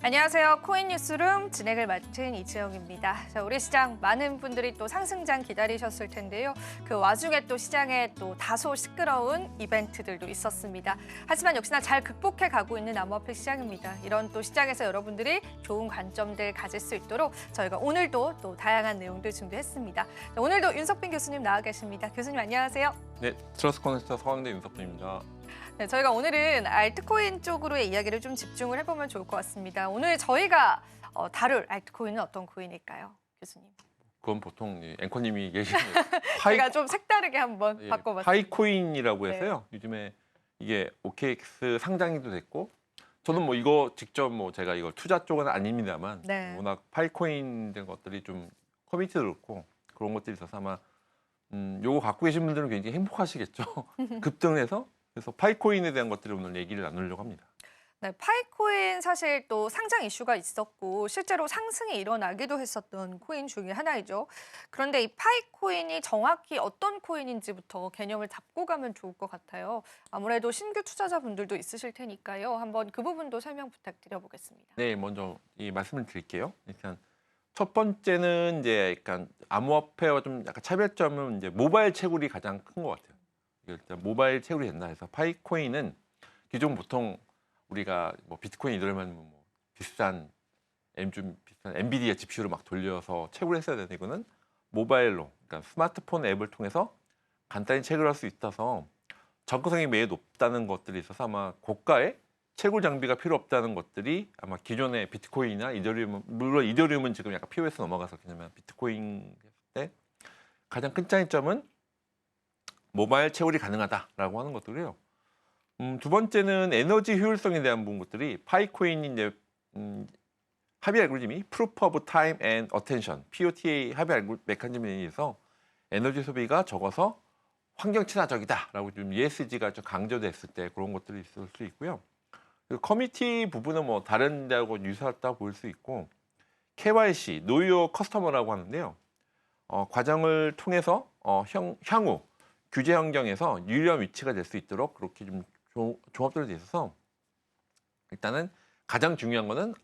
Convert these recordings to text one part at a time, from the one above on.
안녕하세요. 코인 뉴스룸 진행을 맡은 이채영입니다. 자, 우리 시장 많은 분들이 또 상승장 기다리셨을 텐데요. 그 와중에 또 시장에 또 다소 시끄러운 이벤트들도 있었습니다. 하지만 역시나 잘 극복해 가고 있는 암호화폐 시장입니다. 이런 또 시장에서 여러분들이 좋은 관점들 가질 수 있도록 저희가 오늘도 또 다양한 내용들 준비했습니다. 자, 오늘도 윤석빈 교수님 나와 계십니다. 교수님 안녕하세요. 네, 트러스트 커넥터 서강대 윤석빈입니다. 네, 저희가 오늘은 알트코인 쪽으로의 이야기를 좀 집중을 해보면 좋을 것 같습니다. 오늘 저희가 다룰 알트코인은 어떤 코인일까요, 교수님? 그건 보통 앵커님이 계시는 제가 좀 색다르게 한번 예, 바꿔봤습니다. 파이코인이라고 네. 해서요. 요즘에 이게 OKX 상장이도 됐고, 저는 뭐 이거 직접 뭐 제가 이걸 투자 쪽은 아닙니다만, 네. 워낙 파이코인 된 것들이 좀 커뮤니티도 그렇고 그런 것들이 있어서 아마 요거 갖고 계신 분들은 굉장히 행복하시겠죠. 급등해서. 그래서 파이코인에 대한 것들을 오늘 얘기를 나누려고 합니다. 네, 파이코인 사실 또 상장 이슈가 있었고 실제로 상승이 일어나기도 했었던 코인 중에 하나이죠. 그런데 이 파이코인이 정확히 어떤 코인인지부터 개념을 잡고 가면 좋을 것 같아요. 아무래도 신규 투자자분들도 있으실 테니까요. 한번 그 부분도 설명 부탁드려보겠습니다. 네, 먼저 이 말씀을 드릴게요. 일단 첫 번째는 이제 약간 암호화폐와 좀 약간 차별점은 이제 모바일 채굴이 가장 큰 것 같아요. 일단 모바일 채굴이 된다 해서 파이코인은 기존 보통 우리가 뭐 비트코인 이러면 뭐 비싼 좀 비싼 엔비디아 GPU로 막 돌려서 채굴했어야 되는데 이거는 모바일로, 그러니까 스마트폰 앱을 통해서 간단히 채굴할 수 있어서 접근성이 매우 높다는 것들이 있어서 아마 고가의 채굴 장비가 필요 없다는 것들이 아마 기존의 비트코인이나 이더리움, 물론 이더리움은 지금 약간 POS 넘어가서 그냥 비트코인 했을 때 가장 큰 차이점은 모바일 채굴이 가능하다라고 하는 것들이요. 두 번째는 에너지 효율성에 대한 것들이 파이코인이 이제 합의 알고리즘이 Proof of Time and Attention (POTA) 합의 메커니즘에 의해서 에너지 소비가 적어서 환경 친화적이다라고 좀 ESG가 좀 강조됐을 때 그런 것들이 있을 수 있고요. 그리고 커뮤니티 부분은 뭐 다른 데하고 유사하다고 볼 수 있고 KYC (Know Your Customer라고 하는데요. 과정을 통해서 향후 규제 환경에서 유리한 위치가 될 수 있도록 그렇게 좀 종합적으로 돼 있어서 일단은 가장 중요한 거는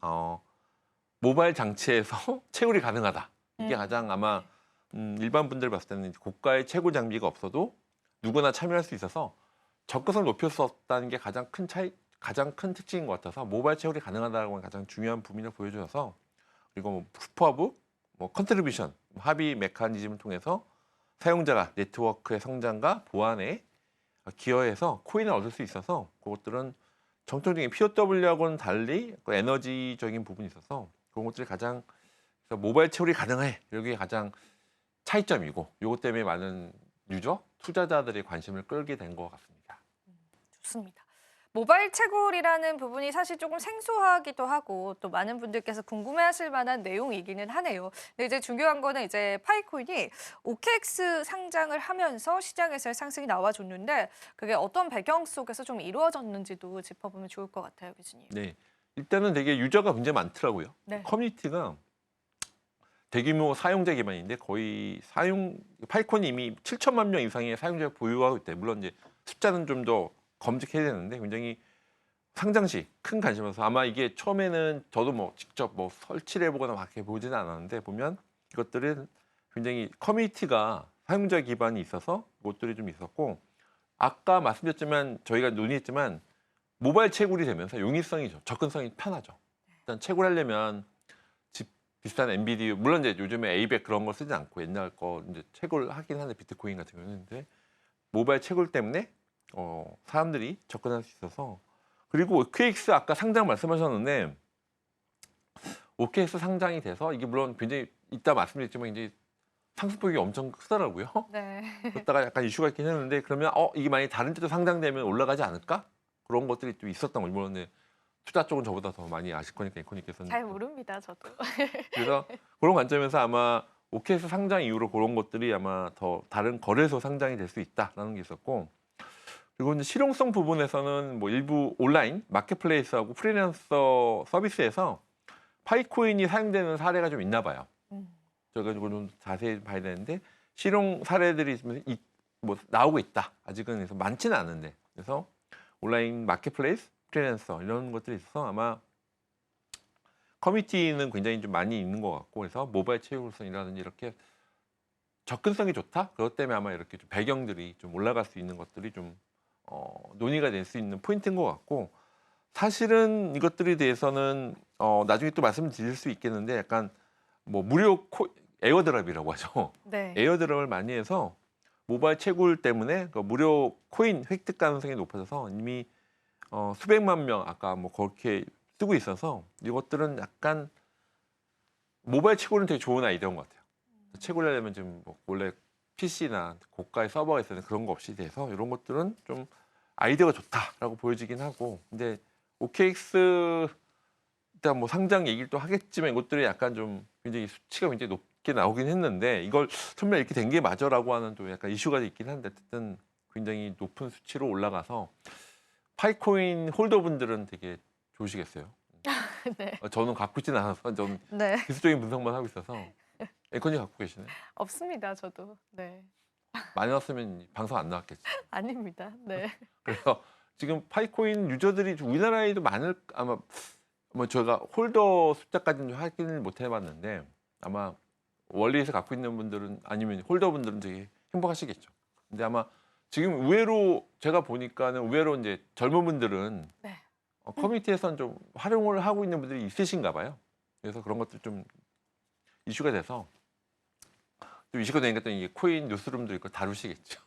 모바일 장치에서 채굴이 가능하다. 이게 가장 아마 일반 분들 봤을 때는 고가의 채굴 장비가 없어도 누구나 참여할 수 있어서 접근성을 높일 수 없다는 게 가장 큰 특징인 것 같아서 모바일 채굴이 가능하다는 건 가장 중요한 부분을 보여줘서 그리고 뭐 프루프 뭐 컨트리뷰션 합의 메커니즘을 통해서 사용자가 네트워크의 성장과 보안에 기여해서 코인을 얻을 수 있어서 그것들은 정통적인 POW하고는 달리 에너지적인 부분이 있어서 그런 것들이 가장 모바일 채굴이 가능해. 여기에 가장 차이점이고 이것 때문에 많은 투자자들의 관심을 끌게 된 것 같습니다. 좋습니다. 모바일 채굴이라는 부분이 사실 조금 생소하기도 하고 또 많은 분들께서 궁금해하실 만한 내용이기는 하네요. 근데 이제 중요한 거는 이제 파이코인이 OKX 상장을 하면서 시장에서의 상승이 나와줬는데 그게 어떤 배경 속에서 좀 이루어졌는지도 짚어보면 좋을 것 같아요, 교수님. 네, 일단은 되게 유저가 굉장히 많더라고요. 네. 커뮤니티가 대규모 사용자 기반인데 거의 파이콘이 이미 7천만 명 이상의 사용자를 보유하고 있대. 물론 이제 숫자는 좀 더 검증해야 되는데 굉장히 상장 시 큰 관심이어서 아마 이게 처음에는 저도 뭐 직접 뭐 설치를 해보거나 막 이렇게 보지는 않았는데 보면 이것들은 굉장히 커뮤니티가 사용자 기반이 있어서 것들이 좀 있었고 아까 말씀드렸지만 저희가 논의했지만 모바일 채굴이 되면서 용이성이죠. 접근성이 편하죠. 일단 채굴하려면 비싼 엔비디아 물론 이제 요즘에 에이백 그런 걸 쓰지 않고 옛날 거 이제 채굴하긴 하는데 비트코인 같은 경우는 모바일 채굴 때문에 사람들이 접근할 수 있어서 그리고 OKX 아까 상장 말씀하셨는데 OKX 상장이 돼서 이게 물론 굉장히 이따 말씀드렸지만 이제 상승폭이 엄청 크더라고요. 네. 그러다가 약간 이슈가 있긴 했는데 그러면 이게 만약 다른 데도 상장되면 올라가지 않을까? 그런 것들이 좀 있었던 거죠. 물론 투자 쪽은 저보다 더 많이 아실 거니까 앵커님께서는 잘 모릅니다, 저도. 그래서 그런 관점에서 아마 OKX 상장 이후로 그런 것들이 아마 더 다른 거래소 상장이 될 수 있다라는 게 있었고 그리고 이제 실용성 부분에서는 뭐 일부 온라인 마켓플레이스하고 프리랜서 서비스에서 파이코인이 사용되는 사례가 좀 있나 봐요. 저희가 이거 좀 자세히 봐야 되는데 실용 사례들이 뭐 나오고 있다. 아직은 그래서 많지는 않은데 그래서 온라인 마켓플레이스, 프리랜서 이런 것들이 있어서 아마 커뮤니티는 굉장히 좀 많이 있는 것 같고 그래서 모바일 채굴선이라든지 이렇게 접근성이 좋다. 그것 때문에 아마 이렇게 좀 배경들이 좀 올라갈 수 있는 것들이 좀 논의가 될 수 있는 포인트인 것 같고 사실은 이것들에 대해서는 나중에 또 말씀드릴 수 있겠는데 약간 뭐 무료 에어드랍이라고 하죠. 네. 에어드랍을 많이 해서 모바일 채굴 때문에 그 무료 코인 획득 가능성이 높아져서 이미 수백만 명 아까 뭐 그렇게 쓰고 있어서 이것들은 약간 모바일 채굴은 되게 좋은 아이디어인 것 같아요. 채굴하려면 지금 뭐 원래 PC나 고가의 서버가 있었는데 그런 거 없이 돼서 이런 것들은 좀 아이디어가 좋다라고 보여지긴 하고 근데 OKX 일단 뭐 상장 얘기를 또 하겠지만 이것들이 약간 좀 굉장히 수치가 굉장히 높게 나오긴 했는데 이걸 설마 이렇게 된 게 맞아라고 하는 또 약간 이슈가 있긴 한데 어쨌든 굉장히 높은 수치로 올라가서 파이코인 홀더분들은 되게 좋으시겠어요. 네. 저는 갖고 있지는 않아서 저는 네. 기술적인 분석만 하고 있어서 앵커님 갖고 계시나요? 없습니다. 저도. 네. 많이 나왔으면 방송 안 나왔겠지. 아닙니다. 네. 그래서 지금 파이코인 유저들이 좀 우리나라에도 많을 아마 뭐 저희가 홀더 숫자까지는 확인을 못 해봤는데 아마 원리에서 갖고 있는 분들은 아니면 홀더분들은 되게 행복하시겠죠. 근데 아마 지금 의외로 제가 보니까는 의외로 이제 젊은 분들은 네. 커뮤니티에서는 좀 활용을 하고 있는 분들이 있으신가 봐요. 그래서 그런 것들 좀 이슈가 돼서 좀 이슈가 되니까 또 이게 코인 뉴스룸도 있고 다루시겠죠.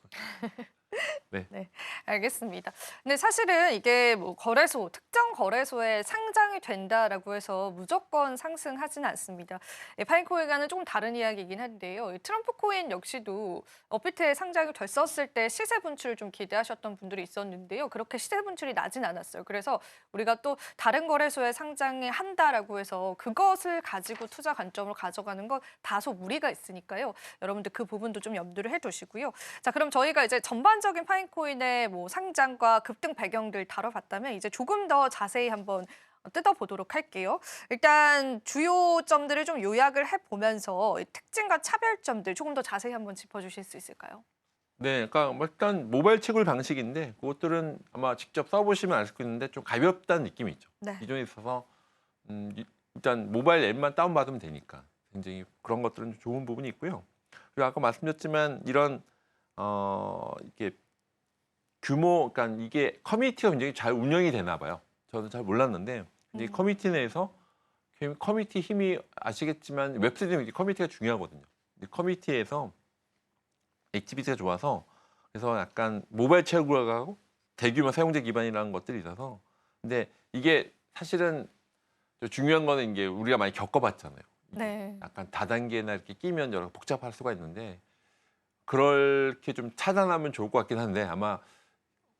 네, 알겠습니다. 근데 사실은 이게 뭐 거래소, 특정 거래소에 상장이 된다라고 해서 무조건 상승하지는 않습니다. 파이코인과는 조금 다른 이야기이긴 한데요. 이 트럼프 코인 역시도 업비트에 상장이 됐었을 때 시세 분출을 좀 기대하셨던 분들이 있었는데요. 그렇게 시세 분출이 나진 않았어요. 그래서 우리가 또 다른 거래소에 상장을 한다라고 해서 그것을 가지고 투자 관점으로 가져가는 건 다소 무리가 있으니까요. 여러분들 그 부분도 좀 염두를 해두시고요. 자, 그럼 저희가 이제 전반적인 파이코인의 뭐 상장과 급등 배경들 다뤄봤다면 이제 조금 더 자세히 한번 뜯어보도록 할게요. 일단 주요 점들을 좀 요약을 해보면서 특징과 차별점들 조금 더 자세히 한번 짚어주실 수 있을까요? 네, 그러니까 뭐 일단 모바일 채굴 방식인데 그것들은 아마 직접 써보시면 알 수 있는데 좀 가볍다는 느낌이 있죠. 네. 기존에 있어서 일단 모바일 앱만 다운받으면 되니까 굉장히 그런 것들은 좀 좋은 부분이 있고요. 그리고 아까 말씀드렸지만 이런 이게 규모, 그러니까 이게 커뮤니티가 굉장히 잘 운영이 되나 봐요. 저는 잘 몰랐는데 이제 커뮤니티 내에서 커뮤니티 힘이 아시겠지만 웹3는 이제 커뮤니티가 중요하거든요. 커뮤니티에서 액티비티가 좋아서 그래서 약간 모바일 채굴하고 대규모 사용자 기반이라는 것들이 있어서 근데 이게 사실은 중요한 거는 이게 우리가 많이 겪어봤잖아요. 네. 약간 다단계나 이렇게 끼면 여러 복잡할 수가 있는데 그렇게 좀 차단하면 좋을 것 같긴 한데 아마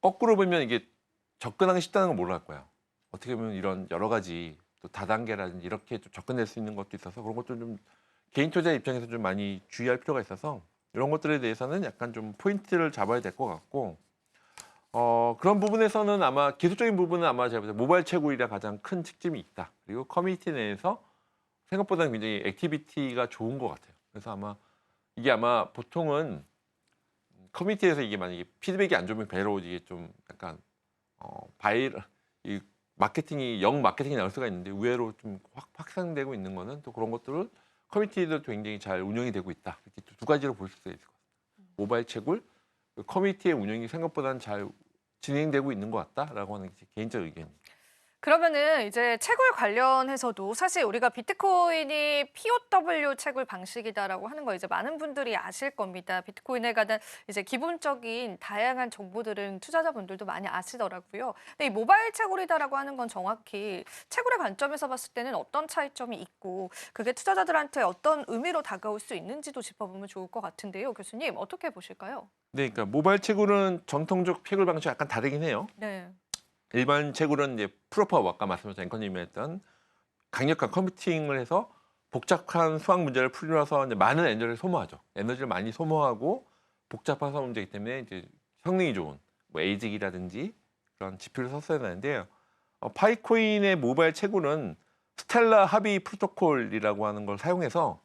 거꾸로 보면 이게 접근하기 쉽다는 걸 몰랄 거예요. 어떻게 보면 이런 여러 가지 또 다단계라든지 이렇게 좀 접근될 수 있는 것도 있어서 그런 것도 좀 개인 투자 입장에서 좀 많이 주의할 필요가 있어서 이런 것들에 대해서는 약간 좀 포인트를 잡아야 될 것 같고 그런 부분에서는 아마 기술적인 부분은 아마 제가 볼 때 모바일 채굴이라 가장 큰 특징이 있다. 그리고 커뮤니티 내에서 생각보다는 굉장히 액티비티가 좋은 것 같아요. 그래서 아마 이게 아마 보통은 커뮤니티에서 이게 만약에 피드백이 안 좋으면 배로 이게 좀 약간 이 마케팅이 마케팅이 나올 수가 있는데 의외로 좀 확산되고 있는 거는 또 그런 것들을 커뮤니티도 굉장히 잘 운영이 되고 있다. 이렇게 두 가지로 볼 수 있을 것 같아요. 모바일 채굴, 커뮤니티의 운영이 생각보다는 잘 진행되고 있는 것 같다라고 하는 게 개인적 의견입니다. 그러면은 이제 채굴 관련해서도 사실 우리가 비트코인이 POW 채굴 방식이다라고 하는 거 이제 많은 분들이 아실 겁니다. 비트코인에 관한 이제 기본적인 다양한 정보들은 투자자분들도 많이 아시더라고요. 근데 이 모바일 채굴이다라고 하는 건 정확히 채굴의 관점에서 봤을 때는 어떤 차이점이 있고 그게 투자자들한테 어떤 의미로 다가올 수 있는지도 짚어보면 좋을 것 같은데요. 교수님 어떻게 보실까요? 네, 그러니까 모바일 채굴은 정통적 채굴 방식이 약간 다르긴 해요. 네. 일반 채굴은 이제 프로퍼 아까 말씀하신 앵커님이 했던 강력한 컴퓨팅을 해서 복잡한 수학 문제를 풀려서 이제 많은 에너지를 소모하죠. 에너지를 많이 소모하고 복잡한 수학 문제이기 때문에 이제 성능이 좋은 뭐 에이직이라든지 그런 지표를 썼어야 되는데요. 파이코인의 모바일 채굴은 스텔라 합의 프로토콜이라고 하는 걸 사용해서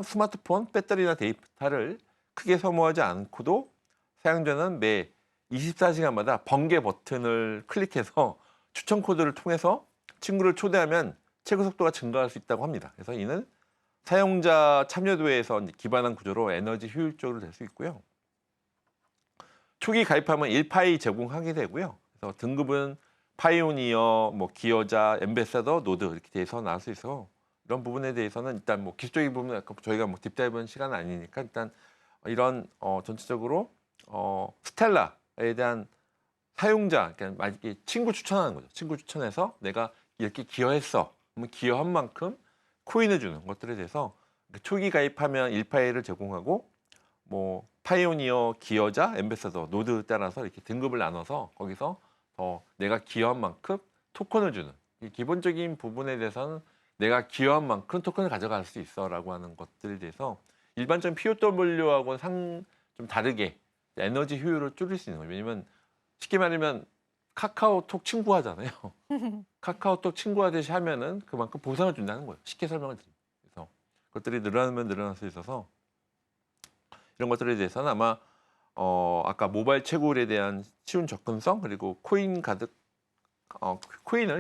스마트폰 배터리나 데이터를 크게 소모하지 않고도 사용자는 매 24시간마다 번개 버튼을 클릭해서 추천 코드를 통해서 친구를 초대하면 채굴 속도가 증가할 수 있다고 합니다. 그래서 이는 사용자 참여도에서 기반한 구조로 에너지 효율적으로 될 수 있고요. 초기 가입하면 1파이 제공하게 되고요. 그래서 등급은 파이오니어, 뭐 기여자, 엠베서더, 노드 이렇게 돼서 나올 수 있어. 이런 부분에 대해서는 일단 뭐 기술적인 부분은 아까 저희가 뭐 딥다이브는 시간은 아니니까 일단 이런 전체적으로 스텔라에 대한 사용자, 그러니까 만약에 친구 추천하는 거죠. 친구 추천해서 내가 이렇게 기여했어. 그러면 기여한 만큼 코인을 주는 것들에 대해서 초기 가입하면 1파일을 제공하고 뭐 파이오니어, 기여자, 엠베서더, 노드 따라서 이렇게 등급을 나눠서 거기서 내가 기여한 만큼 토큰을 주는 이 기본적인 부분에 대해서는 내가 기여한 만큼 토큰을 가져갈 수 있어라고 하는 것들에 대해서 일반적인 POW하고는 좀 다르게 에너지 효율을 줄일 수 있는 거예요. 왜냐면 쉽게 말하면 카카오톡 친구 하잖아요. 카카오톡 친구 하듯이 하면은 그만큼 보상을 준다는 거예요. 쉽게 설명을 드립니다. 그래서 그것들이 늘어나면 늘어날 수 있어서 이런 것들에 대해서는 아마 아까 모바일 채굴에 대한 쉬운 접근성 그리고 코인을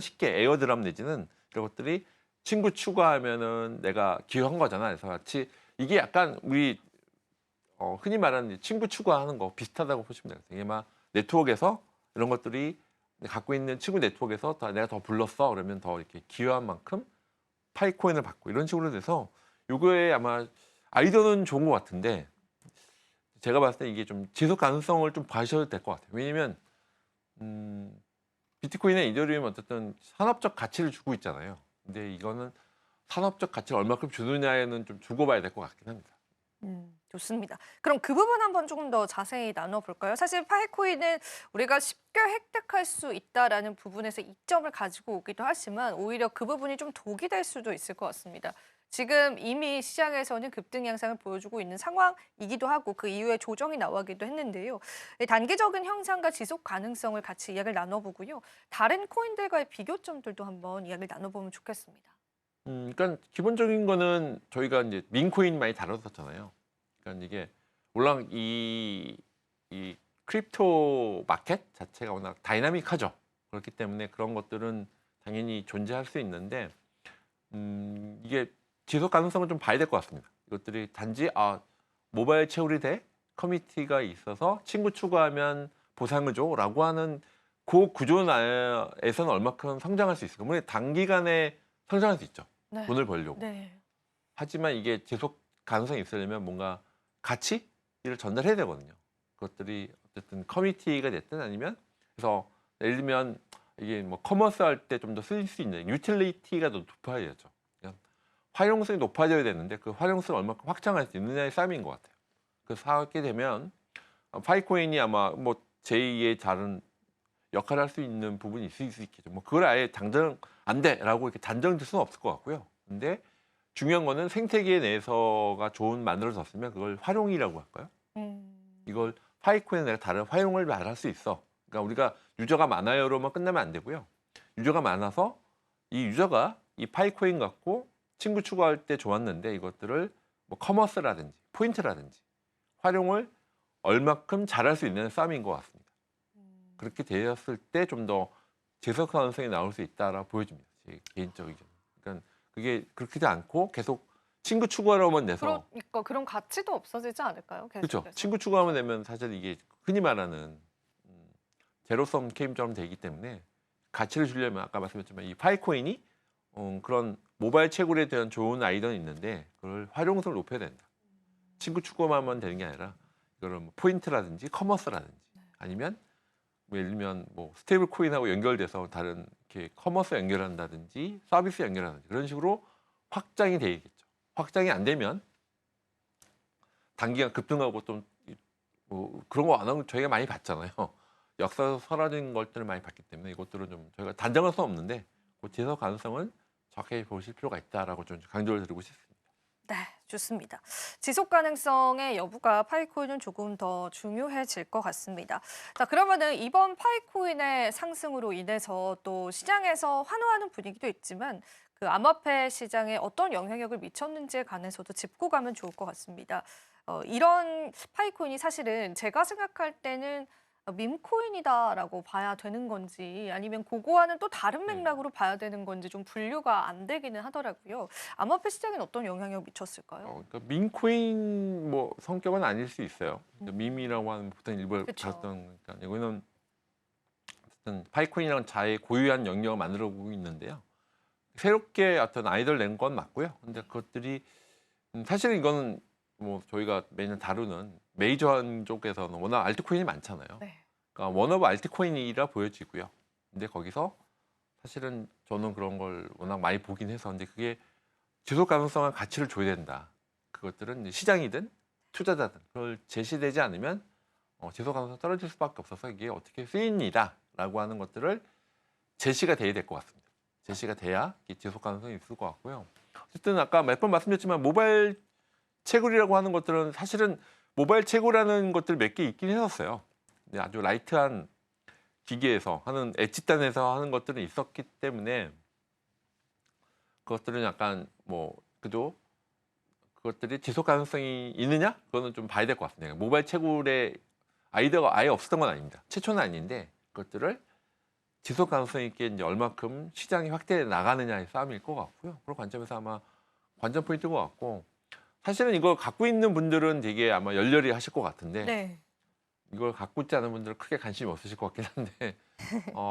쉽게 에어드랍 내지는 이런 것들이 친구 추가하면은 내가 기여한 거잖아. 그래서 같이 이게 약간 우리 흔히 말하는 친구 추가하는 거 비슷하다고 보시면 되겠어요. 이게 막 네트워크에서 이런 것들이 갖고 있는 친구 네트워크에서 내가 더 불렀어 그러면 더 이렇게 기여한 만큼 파이코인을 받고 이런 식으로 돼서 요거에 아마 아이디어는 좋은 것 같은데 제가 봤을 때 이게 좀 지속 가능성을 좀 봐셔도 될 것 같아요. 왜냐면 비트코인에 이더리움 어쨌든 산업적 가치를 주고 있잖아요. 근데 이거는 산업적 가치를 얼마큼 주느냐에는 좀 두고 봐야 될 것 같긴 합니다. 좋습니다. 그럼 그 부분 한번 조금 더 자세히 나눠볼까요? 사실 파이코인은 우리가 쉽게 획득할 수 있다라는 부분에서 이점을 가지고 오기도 하지만 오히려 그 부분이 좀 독이 될 수도 있을 것 같습니다. 지금 이미 시장에서는 급등 양상을 보여주고 있는 상황이기도 하고 그 이후에 조정이 나오기도 했는데요. 단기적인 형상과 지속 가능성을 같이 이야기를 나눠보고요. 다른 코인들과의 비교점들도 한번 이야기를 나눠보면 좋겠습니다. 그러니까 기본적인 거는 저희가 이제 민코인 많이 다뤘었잖아요. 그러니까 이게 물론 이 크립토 마켓 자체가 워낙 다이나믹하죠. 그렇기 때문에 그런 것들은 당연히 존재할 수 있는데 이게 지속 가능성을 좀 봐야 될 것 같습니다. 이것들이 단지 모바일 채굴이 돼 커뮤니티가 있어서 친구 추가하면 보상을 줘라고 하는 그 구조 내에서는 얼마큼 성장할 수 있을까? 물론 단기간에 성장할 수 있죠. 네. 돈을 벌려고. 네. 하지만 이게 지속 가능성이 있으려면 뭔가 가치를 전달해야 되거든요. 그것들이 어쨌든 커뮤니티가 됐든 아니면 그래서 예를 들면 이게 뭐 커머스 할 때 좀 더 쓸 수 있는 유틸리티가 더 높아야죠. 그냥 활용성이 높아져야 되는데 그 활용성을 얼마큼 확장할 수 있느냐의 싸움인 것 같아요. 그래서 하게 되면 파이코인이 아마 뭐 제2의 다른 역할을 할 수 있는 부분이 있을 수 있겠죠. 뭐 그걸 아예 당장 안 돼라고 이렇게 단정될 수는 없을 것 같고요. 근데 중요한 거는 생태계 내에서가 좋은 만들어졌으면 그걸 활용이라고 할까요? 이걸 파이코인에 내가 다른 활용을 말할 수 있어. 그러니까 우리가 유저가 많아요로만 끝나면 안 되고요. 유저가 많아서 이 유저가 이 파이코인 갖고 친구 추가할 때 좋았는데 이것들을 뭐 커머스라든지 포인트라든지 활용을 얼마큼 잘할 수 있는 싸움인 것 같습니다. 그렇게 되었을 때 좀 더 지속 가능성이 나올 수 있다라고 보여집니다. 제 개인적 의견. 그러니까 그게 그렇지도 않고 계속 친구 추가로만 내서 그러니까 그런 가치도 없어지지 않을까요? 그렇죠. 계속해서. 친구 추가하면 되면 사실 이게 흔히 말하는 제로섬 게임처럼 되기 때문에 가치를 주려면 아까 말씀했지만 이 파이코인이 그런 모바일 채굴에 대한 좋은 아이디어는 있는데 그걸 활용성을 높여야 된다. 친구 추가만 되는 게 아니라 이거를 뭐 포인트라든지 커머스라든지 아니면 뭐 예를 들면 뭐 스테이블 코인하고 연결돼서 다른 이렇게 커머스 연결한다든지 서비스 연결한다든지 그런 식으로 확장이 되겠죠. 확장이 안 되면 단기간 급등하고 좀 뭐 그런 거 안 하고 저희가 많이 봤잖아요. 역사에서 사라진 것들을 많이 봤기 때문에 이것들은 좀 저희가 단정할 수 없는데 그 지속 가능성은 정확히 보실 필요가 있다라고 좀 강조를 드리고 싶습니다. 네, 좋습니다. 지속 가능성의 여부가 파이코인은 조금 더 중요해질 것 같습니다. 자, 그러면은 이번 파이코인의 상승으로 인해서 또 시장에서 환호하는 분위기도 있지만 그 암호화폐 시장에 어떤 영향력을 미쳤는지에 관해서도 짚고 가면 좋을 것 같습니다. 이런 파이코인이 사실은 제가 생각할 때는 밈코인이다라고 봐야 되는 건지 아니면 그거와는 또 다른 네. 맥락으로 봐야 되는 건지 좀 분류가 안 되기는 하더라고요. 암호화폐 시장엔 어떤 영향을 미쳤을까요? 그러니까 밈코인 뭐 성격은 아닐 수 있어요. 그러니까 음. 밈이라고 하는 보통 일부러 그쵸. 봤던 그러니까 이거는 어쨌든 파이코인이라는 자의 고유한 영역을 만들어 보고 있는데요. 새롭게 어떤 아이디어를 낸 건 맞고요. 근데 그것들이 사실은 이거는 뭐 저희가 매년 다루는 메이저한 쪽에서는 워낙 알트코인이 많잖아요. 네. 그러니까 원오브 알트코인이라 보여지고요. 근데 거기서 사실은 저는 그런 걸 워낙 많이 보긴 해서 근데 그게 지속 가능성한 가치를 줘야 된다. 그것들은 이제 시장이든 투자자든 그걸 제시되지 않으면 지속 가능성 떨어질 수밖에 없어서 이게 어떻게 쓰입니다라고 하는 것들을 제시가 돼야 될 것 같습니다. 제시가 돼야 이게 지속 가능성이 있을 것 같고요. 어쨌든 아까 몇 번 말씀드렸지만 모바일 채굴이라고 하는 것들은 사실은 모바일 채굴하는 것들 몇 개 있긴 했었어요. 근데 아주 라이트한 기계에서 하는 엣지단에서 하는 것들은 있었기 때문에 그것들은 약간 뭐 그죠? 그것들이 지속 가능성이 있느냐? 그거는 좀 봐야 될 것 같습니다. 모바일 채굴의 아이디어가 아예 없었던 건 아닙니다. 최초는 아닌데 그것들을 지속 가능성 있게 이제 얼마큼 시장이 확대해 나가느냐의 싸움일 것 같고요. 그런 관점에서 아마 관전 포인트인 것 같고 사실은 이걸 갖고 있는 분들은 되게 아마 열렬히 하실 것 같은데 네. 이걸 갖고 있지 않은 분들은 크게 관심이 없으실 것 같긴 한데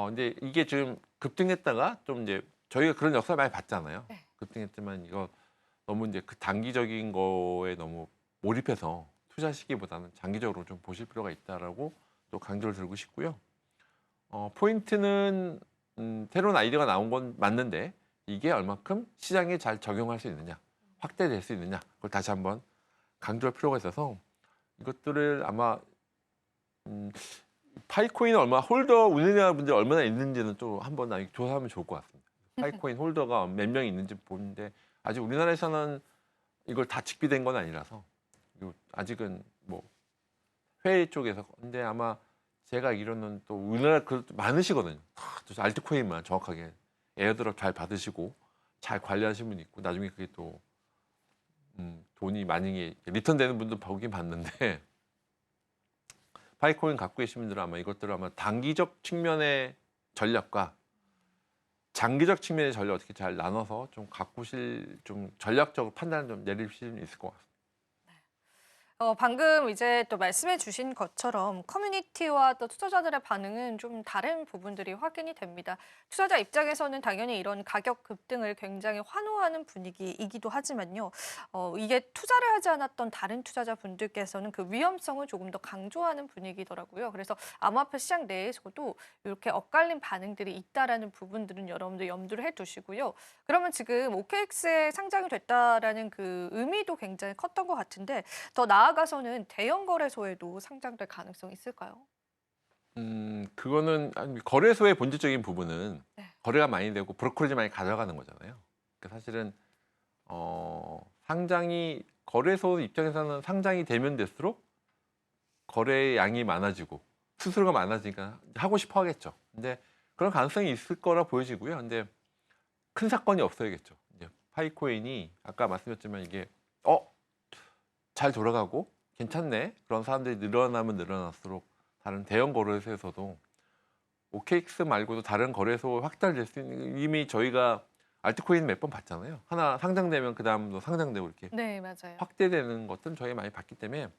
근데 이게 지금 급등했다가 좀 이제 저희가 그런 역사를 많이 봤잖아요. 네. 급등했지만 이거 너무 이제 그 단기적인 거에 너무 몰입해서 투자시기보다는 장기적으로 좀 보실 필요가 있다라고 또 강조를 드리고 싶고요. 포인트는 새로운 아이디어가 나온 건 맞는데 이게 얼마큼 시장에 잘 적용할 수 있느냐, 확대될 수 있느냐, 그걸 다시 한번 강조할 필요가 있어서 이것들을 아마 파이코인 얼마 홀더 운영하는 분들 얼마나 있는지는 좀 한번 나중에 조사하면 좋을 것 같습니다. 파이코인 홀더가 몇 명 있는지 보는데 아직 우리나라에서는 이걸 다 직비된 건 아니라서 그리고 아직은 뭐 해외 쪽에서 근데 아마 제가 알기로는 또 우리나라 그 많으시거든요. 또 알트코인만 정확하게 에어드롭 잘 받으시고 잘 관리하시는 분이 있고 나중에 그게 또 돈이 많이 리턴되는 분도 보긴 봤는데 파이코인 갖고 계신 분들은 아마 이것들을 아마 단기적 측면의 전략과 장기적 측면의 전략 어떻게 잘 나눠서 좀 가꾸실 좀 전략적으로 판단을 좀 내릴 필요는 있을 것 같습니다. 방금 이제 또 말씀해 주신 것처럼 커뮤니티와 또 투자자들의 반응은 좀 다른 부분들이 확인이 됩니다. 투자자 입장에서는 당연히 이런 가격 급등을 굉장히 환호하는 분위기이기도 하지만요. 이게 투자를 하지 않았던 다른 투자자분들께서는 그 위험성을 조금 더 강조하는 분위기더라고요. 그래서 암호화폐 시장 내에서도 이렇게 엇갈린 반응들이 있다라는 부분들은 여러분들 염두를 해두시고요. 그러면 지금 OKX에 상장이 됐다라는 그 의미도 굉장히 컸던 것 같은데 더 나아가서는 대형 거래소에도 상장될 가능성이 있을까요? 그거는 아니, 거래소의 본질적인 부분은 네. 거래가 많이 되고 브로커리지 많이 가져가는 거잖아요. 그러니까 사실은 상장이 거래소 입장에서는 상장이 되면 될수록 거래 양이 많아지고 수수료가 많아지니까 하고 싶어 하겠죠. 근데 그런 가능성이 있을 거라 보여지고요. 근데 큰 사건이 없어야겠죠. 이제 파이코인이 아까 말씀드렸지만 이게 잘 돌아가고 괜찮네. 그런 사람들이 늘어나면 늘어날수록 다른 대형 거래소에서도 OKX 말고도 다른 거래소 확대될 수 있는 이미 저희가 알트코인 몇 번 봤잖아요. 하나 상장되면 그 다음도 상장되고 이렇게 네, 맞아요. 확대되는 것들은 저희 많이 봤기 때문에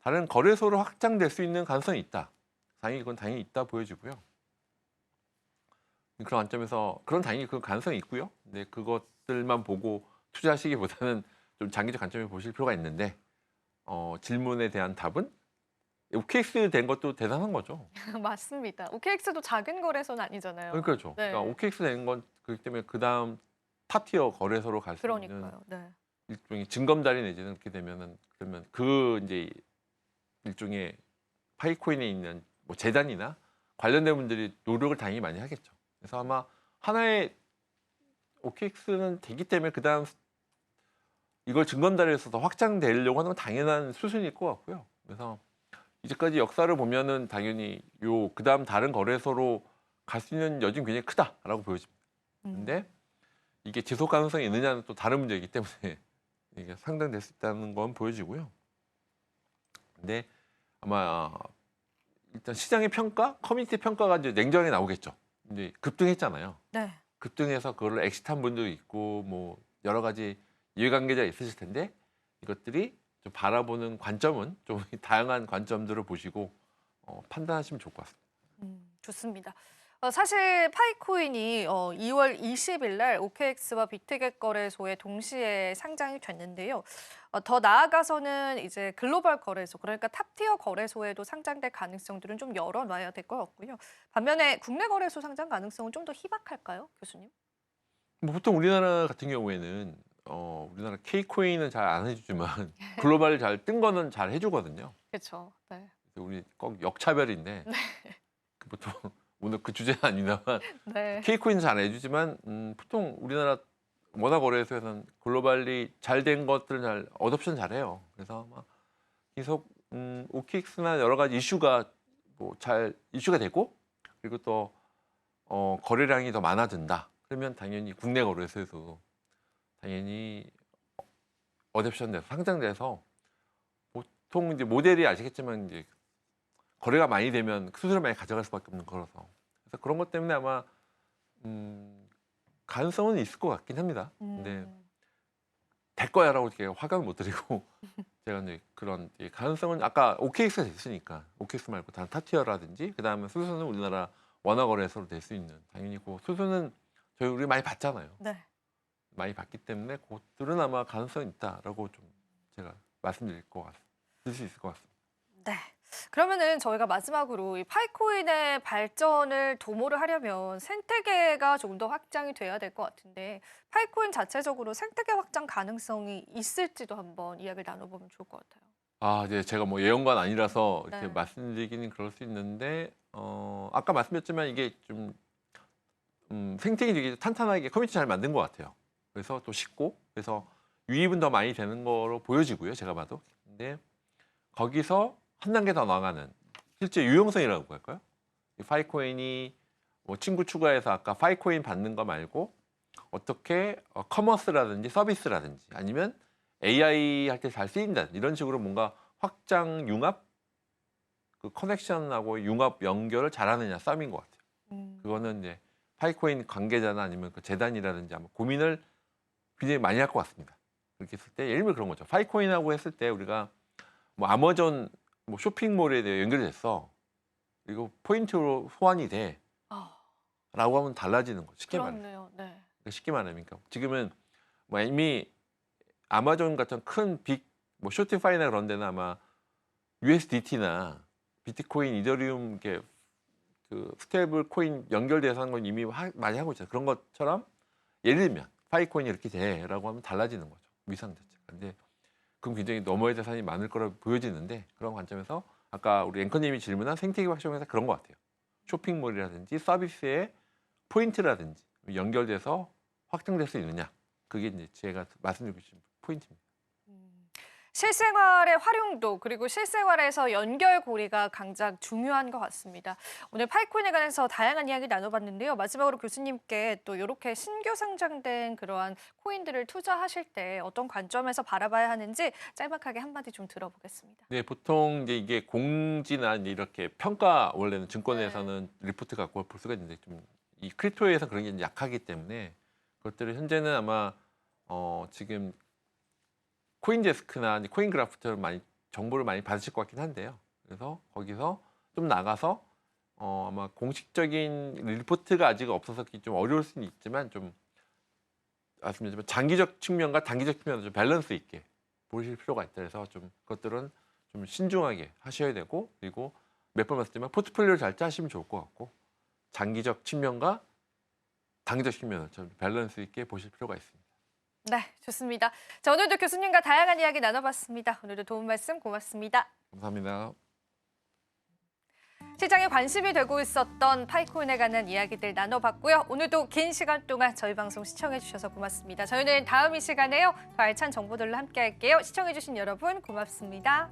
다른 거래소로 확장될 수 있는 가능성이 있다. 당연히 그건 당연히 있다 보여지고요. 그런 관점에서 그런 당연히 그 가능성이 있고요. 근데 그것들만 보고 투자하시기보다는 좀 장기적 관점을 보실 필요가 있는데 질문에 대한 답은 OKX 된 것도 대단한 거죠. 맞습니다. OKX도 작은 거래소는 아니잖아요. 그렇죠. 네. 그러니까 OKX 된 건 그렇기 때문에 그 다음 탑티어 거래소로 갈 수 있는 그러니까요. 네. 일종의 증검다리 내지는 그렇게 되면은 그러면 그 이제 일종의 파이코인에 있는 뭐 재단이나 관련된 분들이 노력을 당연히 많이 하겠죠. 그래서 아마 하나의 OKX는 되기 때문에 그 다음 이걸 증검다리에서 더 확장되려고 하는 건 당연한 수순일 것 같고요. 그래서 이제까지 역사를 보면은 당연히 요 그다음 다른 거래소로 갈 수 있는 여지는 굉장히 크다라고 보여집니다. 음. 근데 이게 지속 가능성이 있느냐는 또 다른 문제이기 때문에 이게 상당될 수 있다는 건 보여지고요. 근데 아마 일단 시장의 평가, 커뮤니티 평가가 이제 냉정하게 나오겠죠. 이제 급등했잖아요. 네. 급등해서 그걸로 엑시트한 분도 있고 뭐 여러 가지 이해관계자 있으실 텐데 이것들이 좀 바라보는 관점은 좀 다양한 관점들을 보시고 판단하시면 좋을 것 같습니다. 좋습니다. 사실 파이코인이 2월 20일 날 OKX와 비트겟 거래소에 동시에 상장이 됐는데요. 더 나아가서는 이제 글로벌 거래소, 그러니까 탑티어 거래소에도 상장될 가능성들은 좀 열어놔야 될 것 같고요. 반면에 국내 거래소 상장 가능성은 좀 더 희박할까요, 교수님? 뭐 보통 우리나라 같은 경우에는 우리나라 K코인은 잘 안 해주지만 글로벌 잘 뜬 거는 잘 해주거든요. 그렇죠. 네. 그래서 우리 꼭 역차별인데 그 보통 오늘 그 주제는 아니다만 네. K코인은 잘 해주지만 보통 우리나라 원화 거래소에서는 글로벌리 잘 된 것들은 잘 어댑션 잘해요. 그래서 아마 계속 OKX나 여러 가지 이슈가 뭐 잘 이슈가 되고 그리고 또 거래량이 더 많아진다. 그러면 당연히 국내 거래소에서 당연히 어댑션 돼서 상장돼서 보통 이제 모델이 아시겠지만 이제 거래가 많이 되면 수수료 많이 가져갈 수밖에 없는 거라서 그래서 그런 것 때문에 아마 가능성은 있을 것 같긴 합니다. 근데 될 거야라고 이렇게 화감을 못 드리고 제가 이제 그런 가능성은 아까 OKX가 됐으니까 OKX 말고 다른 탑티어라든지 그 다음에 수수료는 우리나라 원화 거래소로 될 수 있는 당연히 그 수수료는 우리 많이 받잖아요. 네. 많이 받기 때문에 그것들은 아마 가능성이 있다라고 좀 제가 말씀드릴 것 같습니다. 드릴 수 있을 것 같습니다. 네. 그러면은 저희가 마지막으로 이 파이코인의 발전을 도모를 하려면 생태계가 조금 더 확장이 돼야 될 것 같은데 파이코인 자체적으로 생태계 확장 가능성이 있을지도 한번 이야기를 나눠보면 좋을 것 같아요. 아, 이제 제가 뭐 예언관 아니라서 이렇게 네. 말씀드리기는 그럴 수 있는데 아까 말씀드렸지만 이게 좀 생태계 되게 탄탄하게 커뮤니티 잘 만든 것 같아요. 그래서 또 쉽고 그래서 유입은 더 많이 되는 거로 보여지고요. 제가 봐도. 근데 거기서 한 단계 더 나아가는 실제 유용성이라고 할까요? 이 파이코인이 뭐 친구 추가해서 아까 파이코인 받는 거 말고 어떻게 커머스라든지 서비스라든지 아니면 AI 할 때 잘 쓰인다 이런 식으로 뭔가 확장 융합 그 커넥션하고 융합 연결을 잘하느냐 싸움인 것 같아요. 그거는 이제 파이코인 관계자나 아니면 그 재단이라든지 아마 고민을 굉장히 많이 할 것 같습니다. 그렇게 했을 때 예를 들면 그런 거죠. 파이코인하고 했을 때 우리가 뭐 아마존 뭐 쇼핑몰에 대해 연결이 됐어. 그리고 포인트로 소환이 돼. 아, 라고 하면 달라지는 거죠. 쉽게 말하면. 그렇네요. 네. 그러니까 쉽게 말하면 그러니까 지금은 뭐 이미 아마존 같은 큰 빅 뭐 쇼티파이나 그런 데는 아마 USDT나 비트코인, 이더리움 이렇게 그 스테이블 코인 연결돼서 하는 건 이미 많이 하고 있잖아요. 그런 것처럼 예를 들면 파이코인이 이렇게 돼라고 하면 달라지는 거죠. 위상 자체가. 근데 그럼 굉장히 넘어야 될 산이 많을 거라고 보여지는데 그런 관점에서 아까 우리 앵커님이 질문한 생태계 확장에서 그런 것 같아요. 쇼핑몰이라든지 서비스의 포인트라든지 연결돼서 확장될 수 있느냐. 그게 이제 제가 말씀드리고 싶은 포인트입니다. 실생활의 활용도 그리고 실생활에서 연결고리가 가장 중요한 것 같습니다. 오늘 파이코인에 관해서 다양한 이야기 나눠봤는데요. 마지막으로 교수님께 또 이렇게 신규 상장된 그러한 코인들을 투자하실 때 어떤 관점에서 바라봐야 하는지 짤막하게 한마디 좀 들어보겠습니다. 네, 보통 이제 이게 공지나 이제 이렇게 평가 원래는 증권에서는 리포트 갖고 볼 수가 있는데 좀 이 크립토에서 그런 게 이제 약하기 때문에 그것들을 현재는 아마 지금 코인데스크나 코인그래프처럼 많이 정보를 많이 받으실 것 같긴 한데요. 그래서 거기서 좀 나가서 아마 공식적인 리포트가 아직 없어서 좀 어려울 수는 있지만 좀 말씀드리지만 장기적 측면과 단기적 측면을 좀 밸런스 있게 보실 필요가 있다. 그래서 좀 그것들은 좀 신중하게 하셔야 되고 그리고 몇 번 말씀드리지만 포트폴리오를 잘 짜시면 좋을 것 같고 장기적 측면과 단기적 측면을 좀 밸런스 있게 보실 필요가 있습니다. 네, 좋습니다. 자, 오늘도 교수님과 다양한 이야기 나눠봤습니다. 오늘도 도움 말씀 고맙습니다. 감사합니다. 시장에 관심이 되고 있었던 파이코인에 관한 이야기들 나눠봤고요. 오늘도 긴 시간 동안 저희 방송 시청해주셔서 고맙습니다. 저희는 다음 이 시간에요. 더 알찬 정보들로 함께할게요. 시청해주신 여러분 고맙습니다.